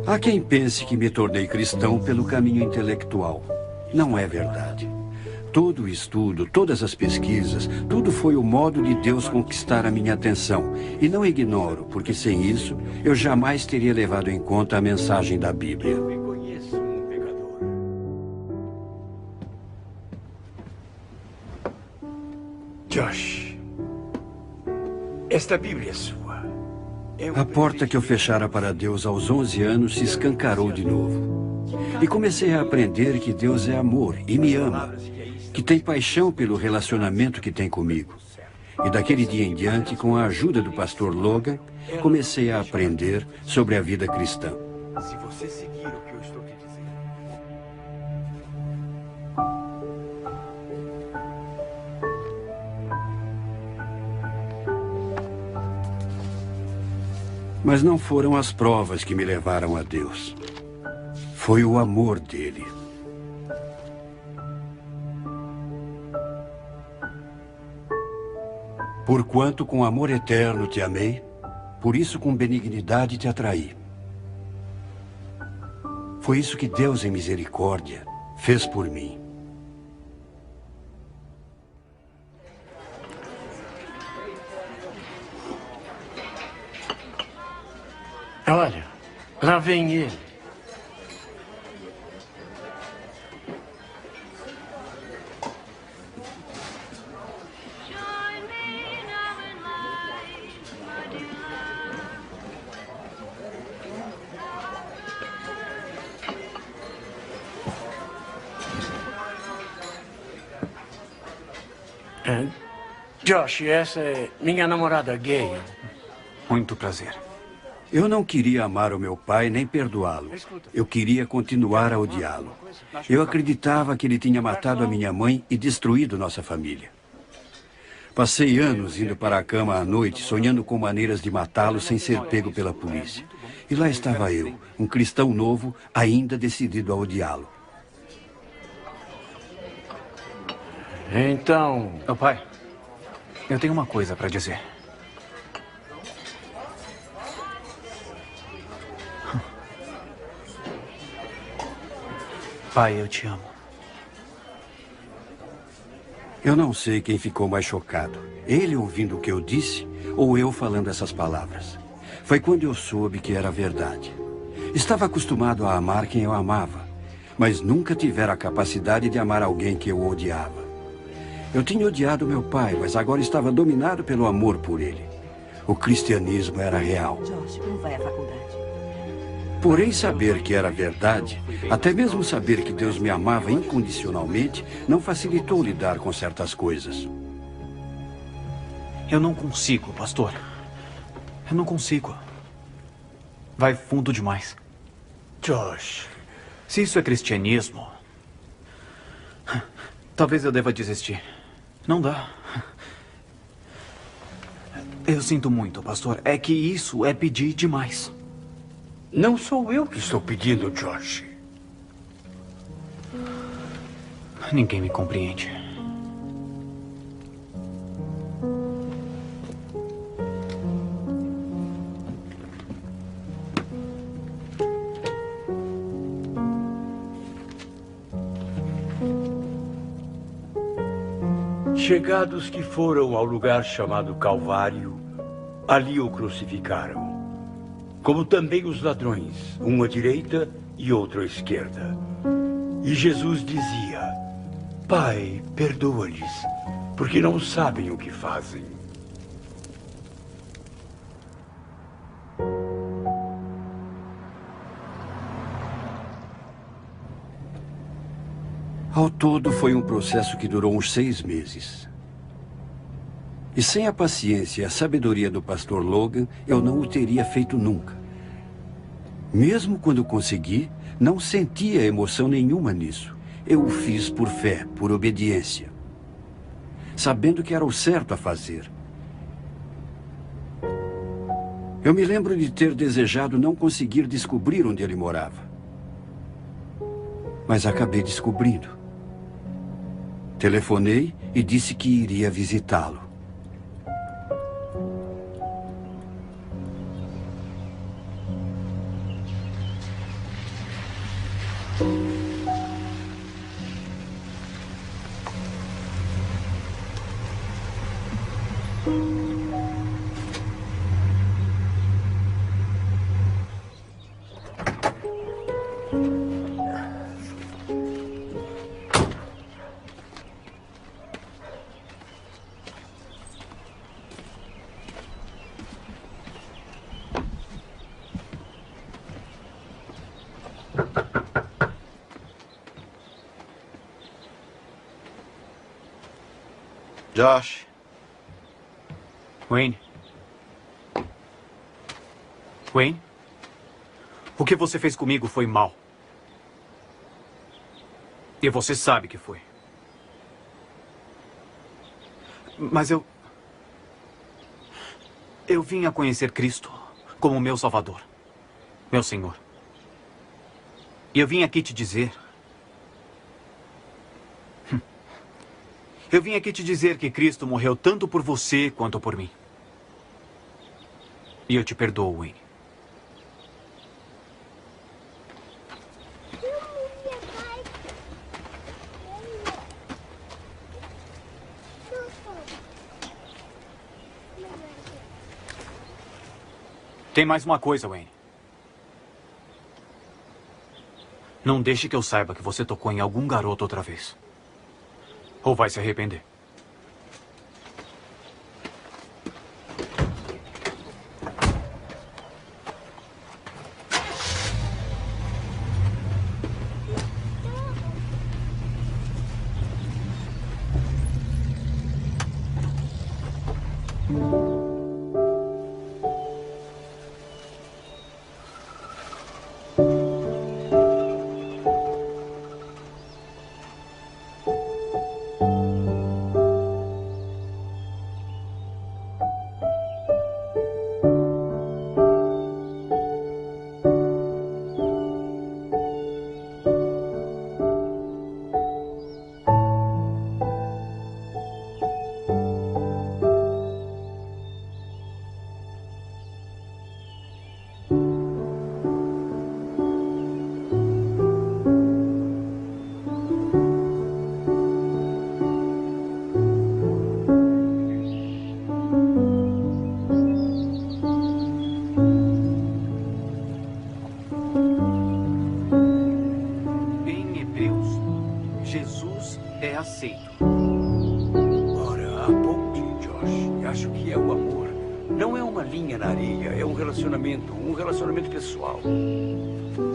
S3: Há quem pense que me tornei cristão pelo caminho intelectual. Não é verdade. Todo o estudo, todas as pesquisas, tudo foi o modo de Deus conquistar a minha atenção. E não ignoro, porque sem isso, eu jamais teria levado em conta a mensagem da Bíblia.
S7: Eu reconheço um pecador. Josh, esta Bíblia é sua.
S3: A porta que eu fechara para Deus aos 11 anos se escancarou de novo. E comecei a aprender que Deus é amor e me ama, que tem paixão pelo relacionamento que tem comigo. E daquele dia em diante, com a ajuda do pastor Logan, comecei a aprender sobre a vida cristã.
S7: Se você seguir o que eu estou te dizendo.
S3: Mas não foram as provas que me levaram a Deus. Foi o amor dele. Porquanto com amor eterno te amei, Por isso, com benignidade, te atraí. Foi isso que Deus, em misericórdia, fez por mim.
S21: Olha, lá vem ele. Josh, essa é minha namorada gay.
S18: Muito prazer.
S3: Eu não queria amar o meu pai nem perdoá-lo. Eu queria continuar a odiá-lo. Eu acreditava que ele tinha matado a minha mãe e destruído nossa família. Passei anos indo para a cama à noite, sonhando com maneiras de matá-lo sem ser pego pela polícia. E lá estava eu, um cristão novo, ainda decidido a odiá-lo.
S21: Então...
S18: Meu pai, eu tenho uma coisa para dizer. Pai, eu te amo.
S3: Eu não sei quem ficou mais chocado. Ele ouvindo o que eu disse ou eu falando essas palavras. Foi quando eu soube que era verdade. Estava acostumado a amar quem eu amava, mas nunca tivera a capacidade de amar alguém que eu odiava. Eu tinha odiado meu pai, mas agora estava dominado pelo amor por ele. O cristianismo era real.
S10: Josh, como vai a faculdade?
S3: Porém, saber que era verdade, até mesmo saber que Deus me amava incondicionalmente, não facilitou lidar com certas coisas.
S18: Eu não consigo, pastor. Eu não consigo. Vai fundo demais.
S21: Josh,
S18: se isso é cristianismo, talvez eu deva desistir. Não dá. Eu sinto muito, pastor. É que isso é pedir demais.
S7: Não sou eu que estou pedindo, Josh.
S18: Ninguém me compreende.
S7: Chegados que foram ao lugar chamado Calvário, ali o crucificaram. Como também os ladrões, um à direita e outro à esquerda. E Jesus dizia: Pai, perdoa-lhes, porque não sabem o que fazem.
S3: Ao todo, foi um processo que durou uns 6 meses. E sem a paciência e a sabedoria do pastor Logan, eu não o teria feito nunca. Mesmo quando consegui, não sentia emoção nenhuma nisso. Eu o fiz por fé, por obediência, sabendo que era o certo a fazer. Eu me lembro de ter desejado não conseguir descobrir onde ele morava. Mas acabei descobrindo. Telefonei e disse que iria visitá-lo.
S5: Josh.
S18: Wayne. Wayne? O que você fez comigo foi mal. E você sabe que foi. Mas eu vim a conhecer Cristo como meu Salvador, meu Senhor. E eu vim aqui te dizer... Eu vim aqui te dizer que Cristo morreu tanto por você quanto por mim. E eu te perdoo, Wayne. Tem mais uma coisa, Wayne. Não deixe que eu saiba que você tocou em algum garoto outra vez. Ou vai se arrepender.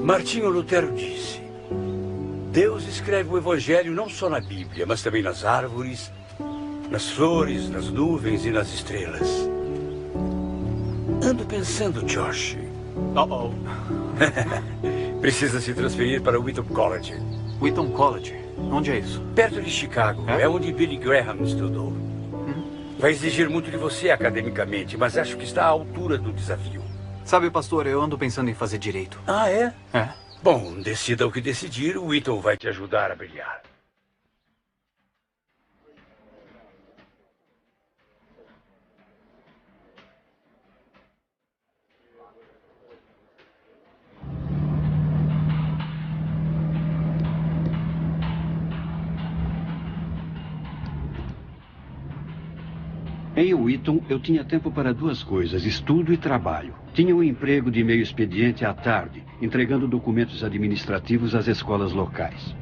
S7: Martinho Lutero disse: Deus escreve o Evangelho não só na Bíblia, mas também nas árvores, nas flores, nas nuvens e nas estrelas. Ando pensando, Josh. Precisa se transferir para o Wheaton College.
S18: Wheaton College? Onde é isso?
S7: Perto de Chicago. É onde Billy Graham estudou. Vai exigir muito de você academicamente, mas acho que está à altura do desafio.
S18: Sabe, pastor, eu ando pensando em fazer direito.
S7: Ah, é?
S18: É.
S7: Bom, decida o que decidir, o Wheaton vai te ajudar a brilhar.
S3: Em Wheaton, eu tinha tempo para duas coisas, estudo e trabalho. Tinha um emprego de meio expediente à tarde, entregando documentos administrativos às escolas locais.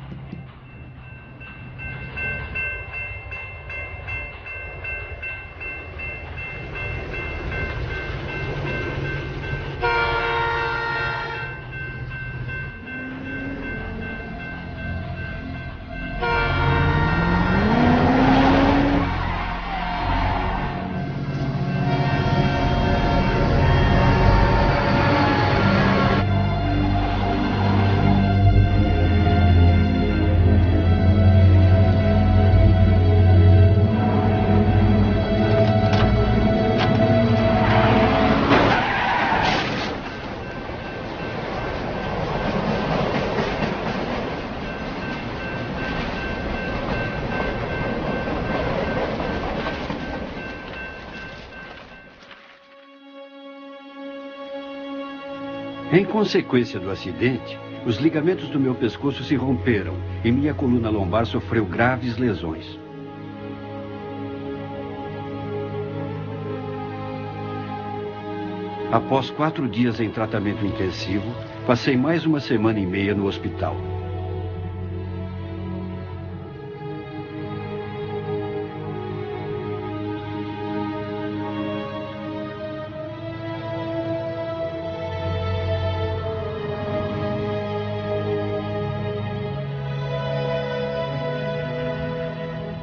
S3: Em consequência do acidente, os ligamentos do meu pescoço se romperam e minha coluna lombar sofreu graves lesões. Após 4 dias em tratamento intensivo, passei mais 1 semana e meia no hospital.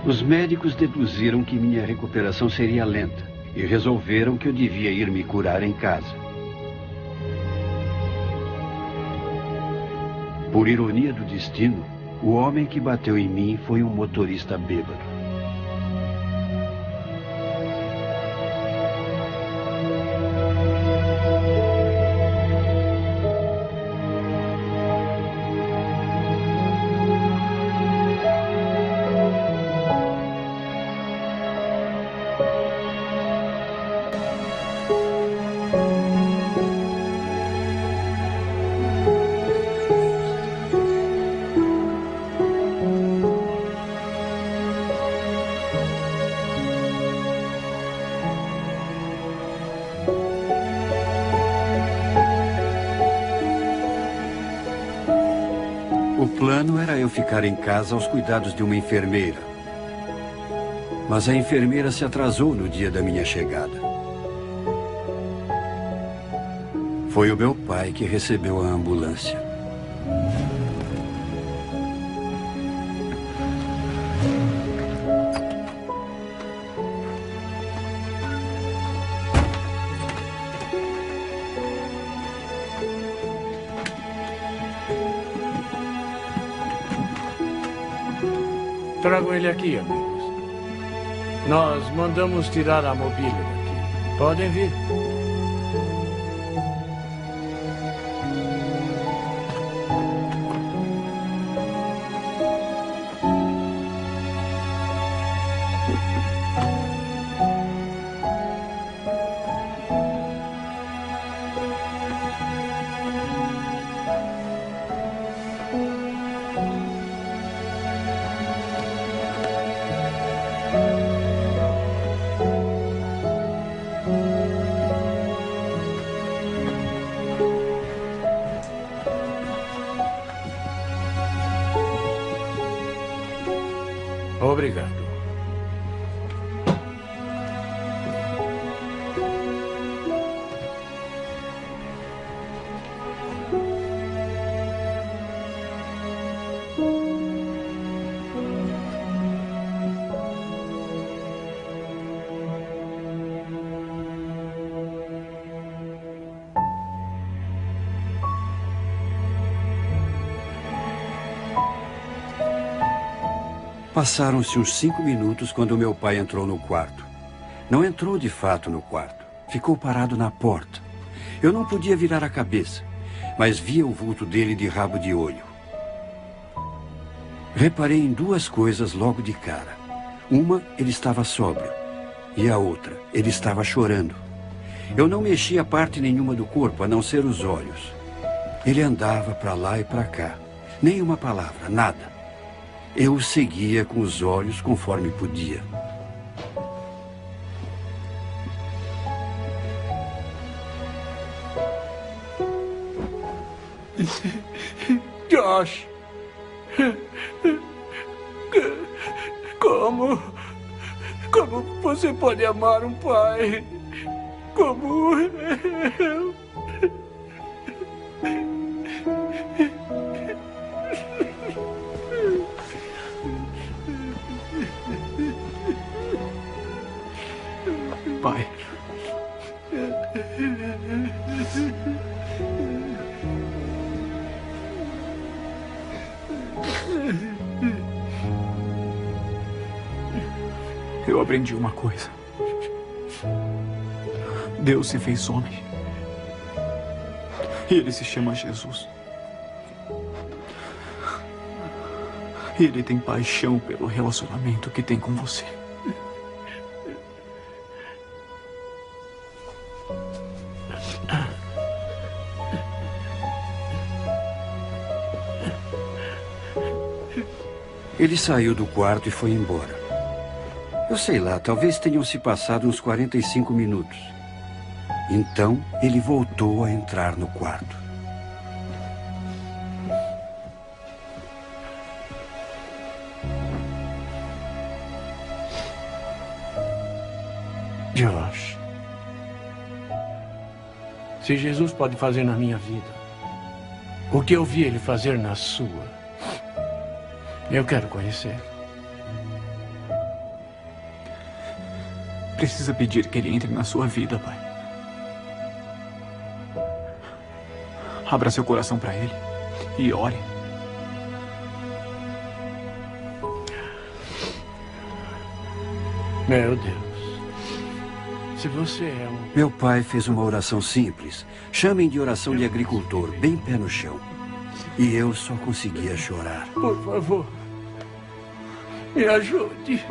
S3: Os médicos deduziram que minha recuperação seria lenta e resolveram que eu devia ir me curar em casa. Por ironia do destino, o homem que bateu em mim foi um motorista bêbado. O plano era eu ficar em casa aos cuidados de uma enfermeira. Mas a enfermeira se atrasou no dia da minha chegada. Foi o meu pai que recebeu a ambulância.
S21: Tragam ele aqui, amigos. Nós mandamos tirar a mobília daqui. Podem vir. Obrigado.
S3: Passaram-se uns 5 minutos quando meu pai entrou no quarto. Não entrou de fato no quarto. Ficou parado na porta. Eu não podia virar a cabeça, mas via o vulto dele de rabo de olho. Reparei em 2 coisas logo de cara. Uma, ele estava sóbrio. E a outra, ele estava chorando. Eu não mexia parte nenhuma do corpo, a não ser os olhos. Ele andava para lá e para cá. Nem uma palavra, nada. Eu o seguia com os olhos conforme podia.
S21: Josh. Como você pode amar um pai como eu?
S18: Pai. Eu aprendi uma coisa. Deus se fez homem. E ele se chama Jesus. E ele tem paixão pelo relacionamento que tem com você.
S3: Ele saiu do quarto e foi embora. Eu sei lá, talvez tenham se passado uns 45 minutos. Então, ele voltou a entrar no quarto.
S21: Josh, se Jesus pode fazer na minha vida o que eu vi ele fazer na sua, eu quero conhecer.
S18: Precisa pedir que ele entre na sua vida, pai. Abra seu coração para ele e ore.
S21: Meu Deus. Se você é um...
S3: Meu pai fez uma oração simples. Chamem de oração de agricultor, bem pé no chão. E eu só conseguia chorar.
S21: Por favor, me ajude.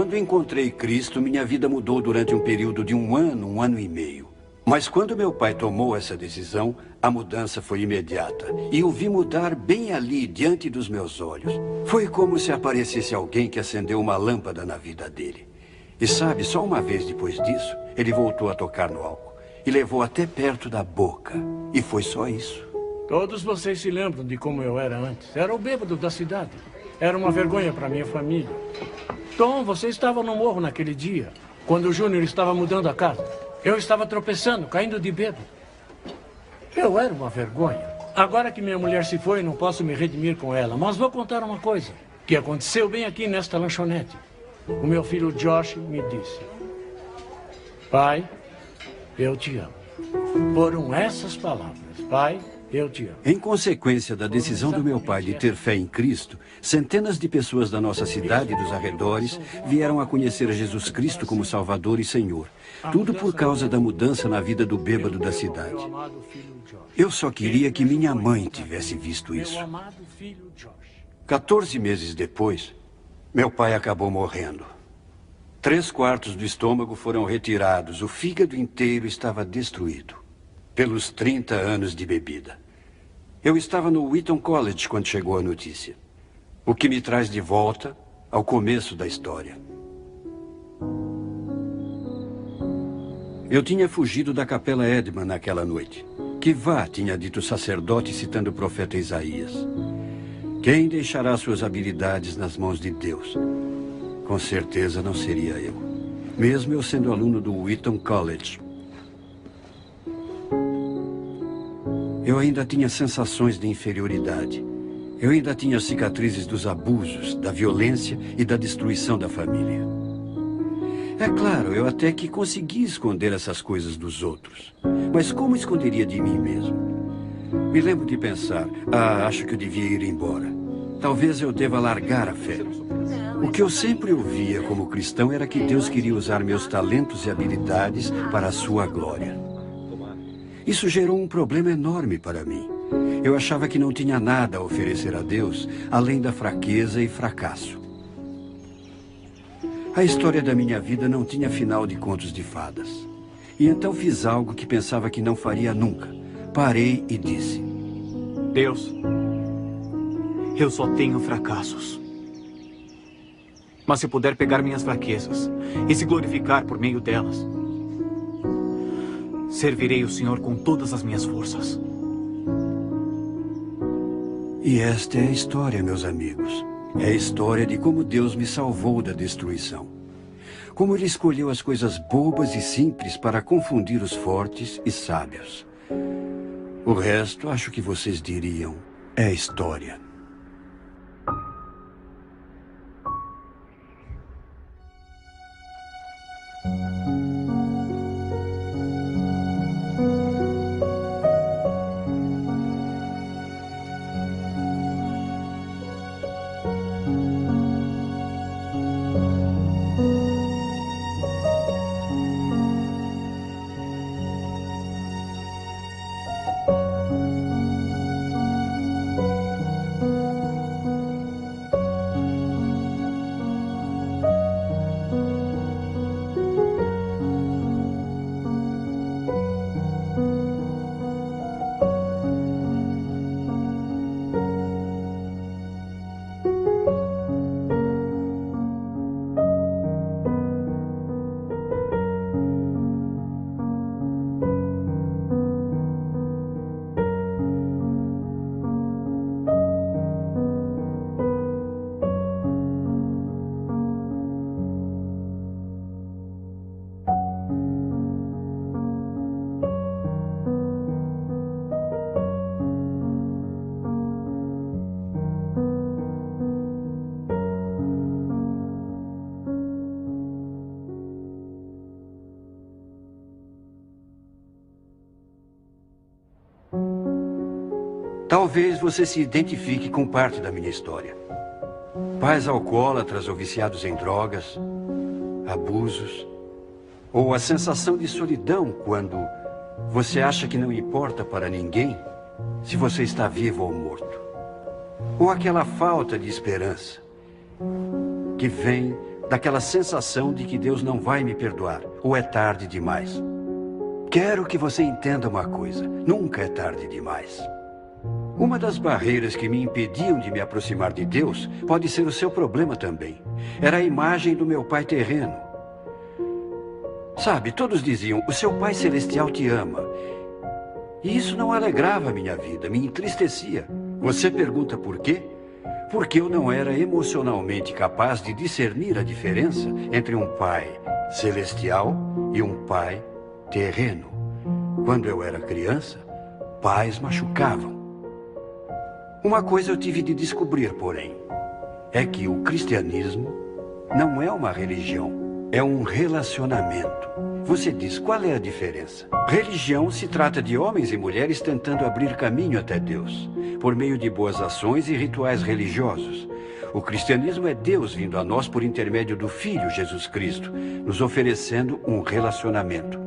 S3: Quando encontrei Cristo, minha vida mudou durante um período de um ano e meio. Mas quando meu pai tomou essa decisão, a mudança foi imediata. E o vi mudar bem ali, diante dos meus olhos. Foi como se aparecesse alguém que acendeu uma lâmpada na vida dele. E sabe, só uma vez depois disso, ele voltou a tocar no álcool. E levou até perto da boca. E foi só isso.
S21: Todos vocês se lembram de como eu era antes. Era o bêbado da cidade. Era uma vergonha para minha família. Tom, você estava no morro naquele dia, quando o Júnior estava mudando a casa. Eu estava tropeçando, caindo de bêbado. Eu era uma vergonha. Agora que minha mulher se foi, não posso me redimir com ela. Mas vou contar uma coisa que aconteceu bem aqui nesta lanchonete. O meu filho Josh me disse: pai, eu te amo. Foram essas palavras. Pai, eu te amo.
S3: Em consequência da decisão do meu pai de ter fé em Cristo, centenas de pessoas da nossa cidade e dos arredores vieram a conhecer Jesus Cristo como Salvador e Senhor. Tudo por causa da mudança na vida do bêbado da cidade. Eu só queria que minha mãe tivesse visto isso. 14 meses depois, meu pai acabou morrendo. 3/4 do estômago foram retirados, o fígado inteiro estava destruído. Pelos 30 anos de bebida. Eu estava no Wheaton College quando chegou a notícia. O que me traz de volta ao começo da história. Eu tinha fugido da Capela Edman naquela noite. Que vá, tinha dito o sacerdote citando o profeta Isaías. Quem deixará suas habilidades nas mãos de Deus? Com certeza não seria eu. Mesmo eu sendo aluno do Wheaton College. Eu ainda tinha sensações de inferioridade. Eu ainda tinha cicatrizes dos abusos, da violência e da destruição da família. É claro, eu até que consegui esconder essas coisas dos outros. Mas como esconderia de mim mesmo? Me lembro de pensar, acho que eu devia ir embora. Talvez eu deva largar a fé. O que eu sempre ouvia como cristão era que Deus queria usar meus talentos e habilidades para a sua glória. Isso gerou um problema enorme para mim. Eu achava que não tinha nada a oferecer a Deus, além da fraqueza e fracasso. A história da minha vida não tinha final de contos de fadas. E então fiz algo que pensava que não faria nunca. Parei e disse:
S18: Deus, eu só tenho fracassos. Mas se puder pegar minhas fraquezas e se glorificar por meio delas, servirei o Senhor com todas as minhas forças.
S3: E esta é a história, meus amigos. É a história de como Deus me salvou da destruição. Como Ele escolheu as coisas bobas e simples para confundir os fortes e sábios. O resto, acho que vocês diriam, é história. Talvez você se identifique com parte da minha história. Pais alcoólatras ou viciados em drogas, abusos, ou a sensação de solidão quando você acha que não importa para ninguém se você está vivo ou morto. Ou aquela falta de esperança que vem daquela sensação de que Deus não vai me perdoar, ou é tarde demais. Quero que você entenda uma coisa: nunca é tarde demais. Uma das barreiras que me impediam de me aproximar de Deus pode ser o seu problema também. Era a imagem do meu pai terreno. Sabe, todos diziam: o seu pai celestial te ama. E isso não alegrava a minha vida, me entristecia. Você pergunta por quê? Porque eu não era emocionalmente capaz de discernir a diferença entre um pai celestial e um pai terreno. Quando eu era criança, pais machucavam. Uma coisa eu tive de descobrir, porém, é que o cristianismo não é uma religião, é um relacionamento. Você diz, qual é a diferença? Religião se trata de homens e mulheres tentando abrir caminho até Deus, por meio de boas ações e rituais religiosos. O cristianismo é Deus vindo a nós por intermédio do Filho Jesus Cristo, nos oferecendo um relacionamento.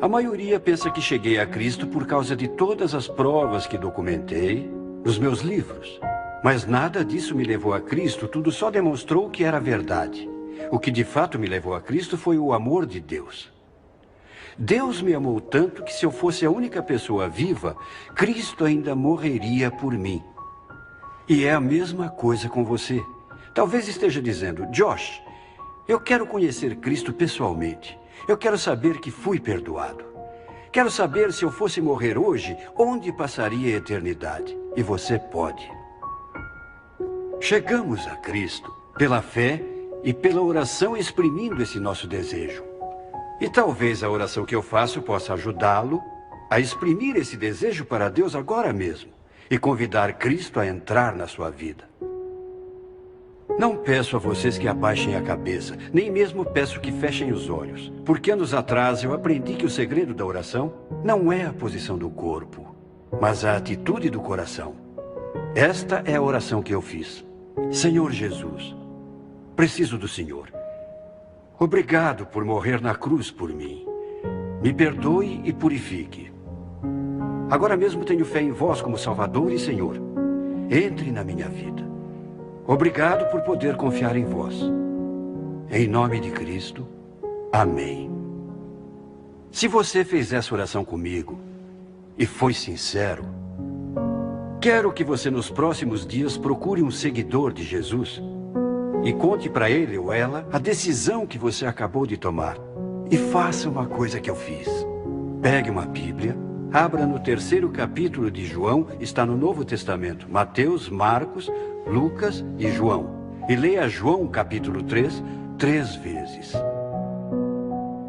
S3: A maioria pensa que cheguei a Cristo por causa de todas as provas que documentei nos meus livros. Mas nada disso me levou a Cristo, tudo só demonstrou que era verdade. O que de fato me levou a Cristo foi o amor de Deus. Deus me amou tanto que se eu fosse a única pessoa viva, Cristo ainda morreria por mim. E é a mesma coisa com você. Talvez esteja dizendo, Josh, eu quero conhecer Cristo pessoalmente. Eu quero saber que fui perdoado. Quero saber, se eu fosse morrer hoje, onde passaria a eternidade. E você pode. Chegamos a Cristo pela fé e pela oração, exprimindo esse nosso desejo. E talvez a oração que eu faço possa ajudá-lo a exprimir esse desejo para Deus agora mesmo e convidar Cristo a entrar na sua vida. Não peço a vocês que abaixem a cabeça, nem mesmo peço que fechem os olhos, porque anos atrás eu aprendi que o segredo da oração não é a posição do corpo, mas a atitude do coração. Esta é a oração que eu fiz. Senhor Jesus, preciso do Senhor. Obrigado por morrer na cruz por mim. Me perdoe e purifique. Agora mesmo tenho fé em vós como Salvador e Senhor. Entre na minha vida. Obrigado por poder confiar em vós. Em nome de Cristo, amém. Se você fez essa oração comigo e foi sincero, quero que você nos próximos dias procure um seguidor de Jesus e conte para ele ou ela a decisão que você acabou de tomar. E faça uma coisa que eu fiz. Pegue uma Bíblia, abra no 3º capítulo de João, está no Novo Testamento, Mateus, Marcos, Lucas e João. E leia João capítulo 3, 3 vezes.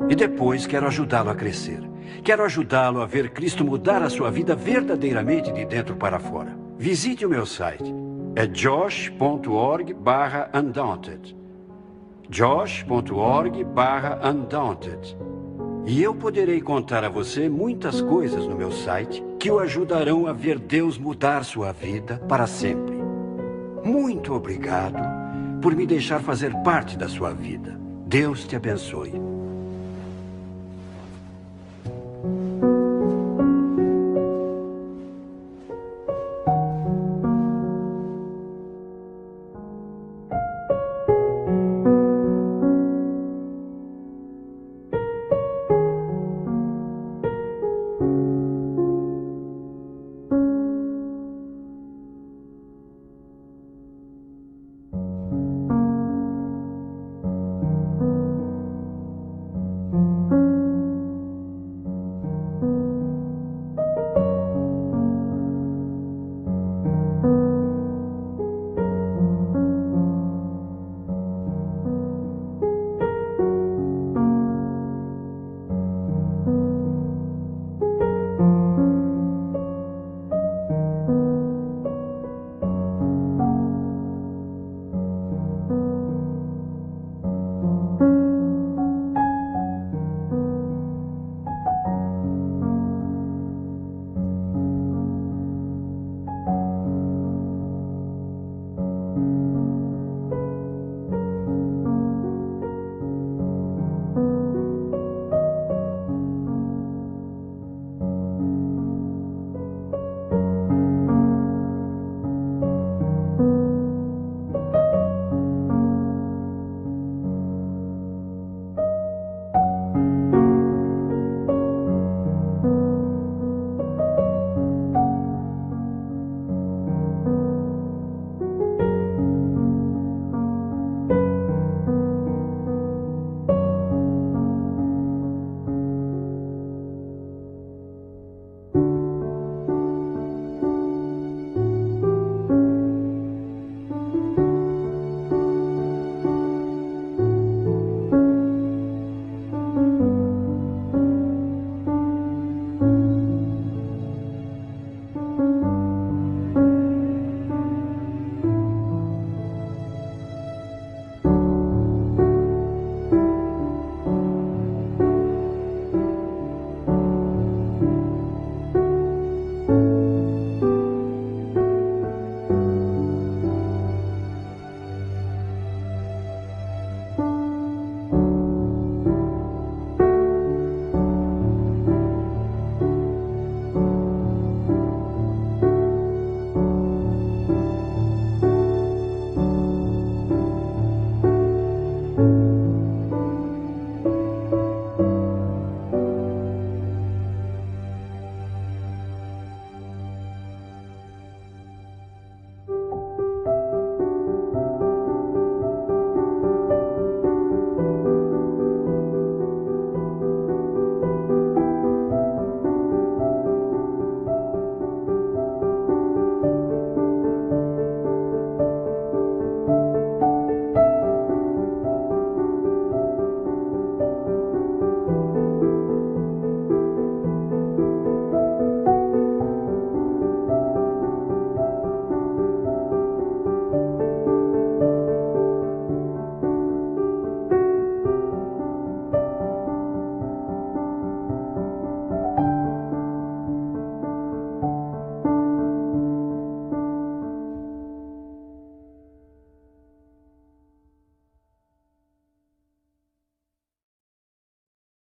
S3: E depois quero ajudá-lo a crescer. Quero ajudá-lo a ver Cristo mudar a sua vida verdadeiramente de dentro para fora. Visite o meu site. É josh.org/undaunted. josh.org/undaunted. E eu poderei contar a você muitas coisas no meu site que o ajudarão a ver Deus mudar sua vida para sempre. Muito obrigado por me deixar fazer parte da sua vida. Deus te abençoe.